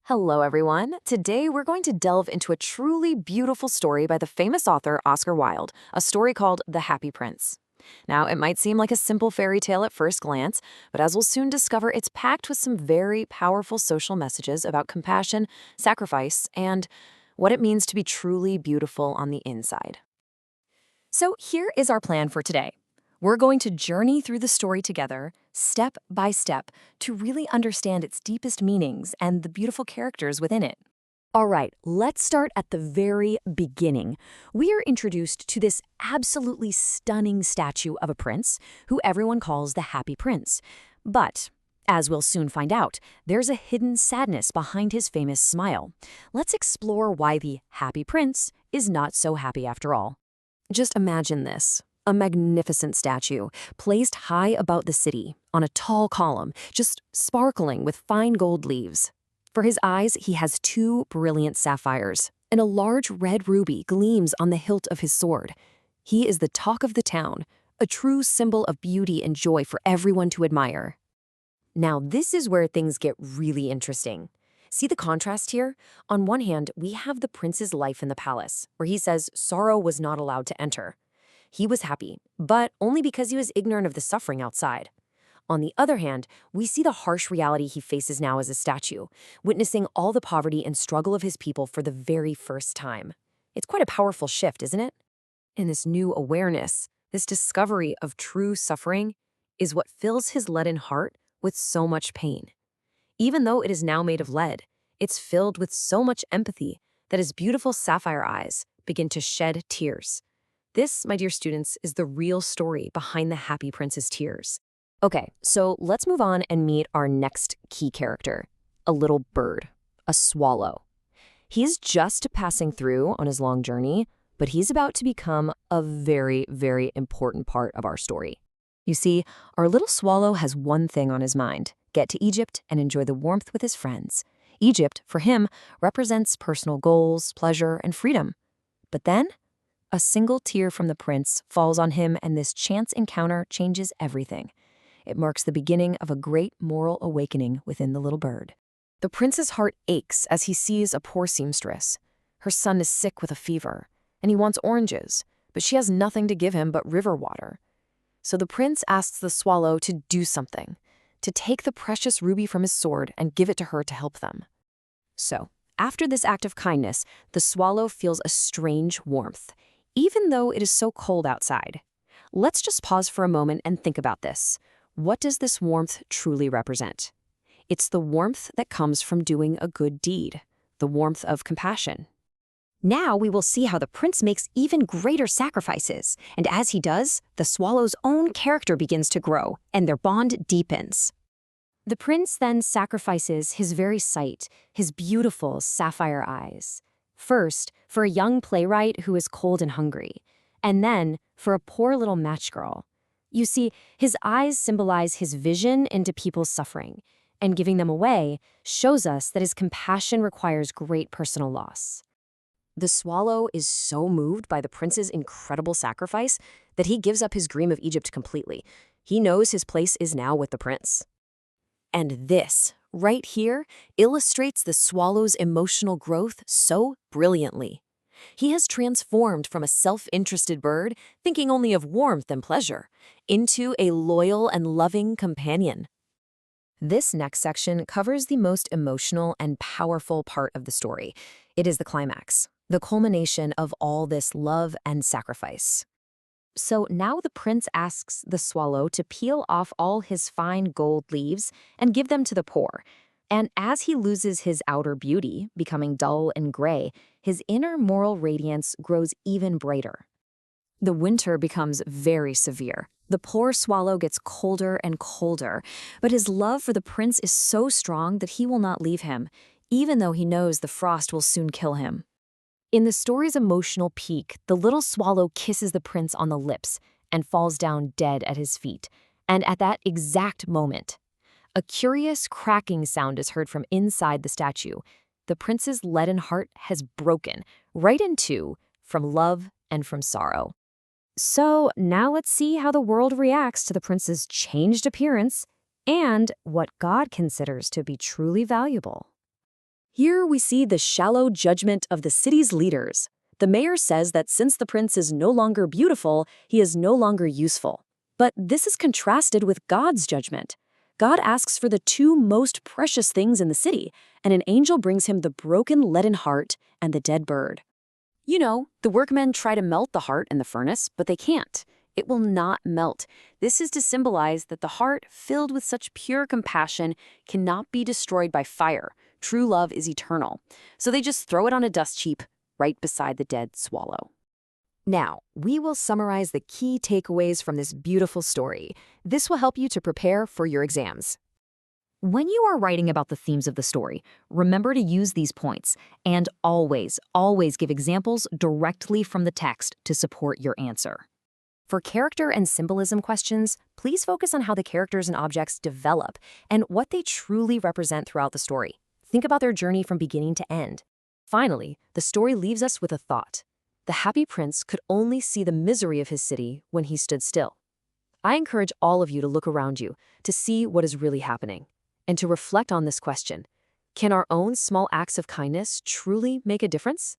Hello, everyone. Today, we're going to delve into a truly beautiful story by the famous author Oscar Wilde, a story called The Happy Prince. Now, it might seem like a simple fairy tale at first glance, but as we'll soon discover, it's packed with some very powerful social messages about compassion, sacrifice, and what it means to be truly beautiful on the inside. So, here is our plan for today. We're going to journey through the story together, step by step, to really understand its deepest meanings and the beautiful characters within it. All right, let's start at the very beginning. We are introduced to this absolutely stunning statue of a prince, who everyone calls the Happy Prince. But, as we'll soon find out, there's a hidden sadness behind his famous smile. Let's explore why the Happy Prince is not so happy after all. Just imagine this. A magnificent statue, placed high above the city, on a tall column, just sparkling with fine gold leaves. For his eyes, he has two brilliant sapphires, and a large red ruby gleams on the hilt of his sword. He is the talk of the town, a true symbol of beauty and joy for everyone to admire. Now, this is where things get really interesting. See the contrast here? On one hand, we have the prince's life in the palace, where he says sorrow was not allowed to enter. He was happy, but only because he was ignorant of the suffering outside. On the other hand, we see the harsh reality he faces now as a statue, witnessing all the poverty and struggle of his people for the very first time. It's quite a powerful shift, isn't it? And this new awareness, this discovery of true suffering, is what fills his leaden heart with so much pain. Even though it is now made of lead, it's filled with so much empathy that his beautiful sapphire eyes begin to shed tears. This, my dear students, is the real story behind the Happy Prince's tears. Okay, so let's move on and meet our next key character, a little bird, a swallow. He's just passing through on his long journey, but he's about to become a very, very important part of our story. You see, our little swallow has one thing on his mind: get to Egypt and enjoy the warmth with his friends. Egypt, for him, represents personal goals, pleasure, and freedom. But then, a single tear from the prince falls on him, and this chance encounter changes everything. It marks the beginning of a great moral awakening within the little bird. The prince's heart aches as he sees a poor seamstress. Her son is sick with a fever, and he wants oranges, but she has nothing to give him but river water. So the prince asks the swallow to do something, to take the precious ruby from his sword and give it to her to help them. So, after this act of kindness, the swallow feels a strange warmth, even though it is so cold outside. Let's just pause for a moment and think about this. What does this warmth truly represent? It's the warmth that comes from doing a good deed, the warmth of compassion. Now we will see how the prince makes even greater sacrifices, and as he does, the swallow's own character begins to grow, and their bond deepens. The prince then sacrifices his very sight, his beautiful sapphire eyes. First, for a young playwright who is cold and hungry, and then for a poor little match girl. You see, his eyes symbolize his vision into people's suffering, and giving them away shows us that his compassion requires great personal loss. The swallow is so moved by the prince's incredible sacrifice that he gives up his dream of Egypt completely. He knows his place is now with the prince. And this, right here, illustrates the swallow's emotional growth so brilliantly. He has transformed from a self-interested bird, thinking only of warmth and pleasure, into a loyal and loving companion. This next section covers the most emotional and powerful part of the story. It is the climax, the culmination of all this love and sacrifice. So now the prince asks the swallow to peel off all his fine gold leaves and give them to the poor. And as he loses his outer beauty, becoming dull and gray, his inner moral radiance grows even brighter. The winter becomes very severe. The poor swallow gets colder and colder, but his love for the prince is so strong that he will not leave him, even though he knows the frost will soon kill him. In the story's emotional peak, the little swallow kisses the prince on the lips and falls down dead at his feet. And at that exact moment, a curious cracking sound is heard from inside the statue. The prince's leaden heart has broken right in two, from love and from sorrow. So now let's see how the world reacts to the prince's changed appearance and what God considers to be truly valuable. Here we see the shallow judgment of the city's leaders. The mayor says that since the prince is no longer beautiful, he is no longer useful. But this is contrasted with God's judgment. God asks for the two most precious things in the city, and an angel brings him the broken leaden heart and the dead bird. You know, the workmen try to melt the heart in the furnace, but they can't. It will not melt. This is to symbolize that the heart, filled with such pure compassion, cannot be destroyed by fire. True love is eternal. So they just throw it on a dust heap right beside the dead swallow. Now, we will summarize the key takeaways from this beautiful story. This will help you to prepare for your exams. When you are writing about the themes of the story, remember to use these points, and always give examples directly from the text to support your answer. For character and symbolism questions, please focus on how the characters and objects develop and what they truly represent throughout the story. Think about their journey from beginning to end. Finally, the story leaves us with a thought. The happy prince could only see the misery of his city when he stood still. I encourage all of you to look around you to see what is really happening and to reflect on this question. Can our own small acts of kindness truly make a difference?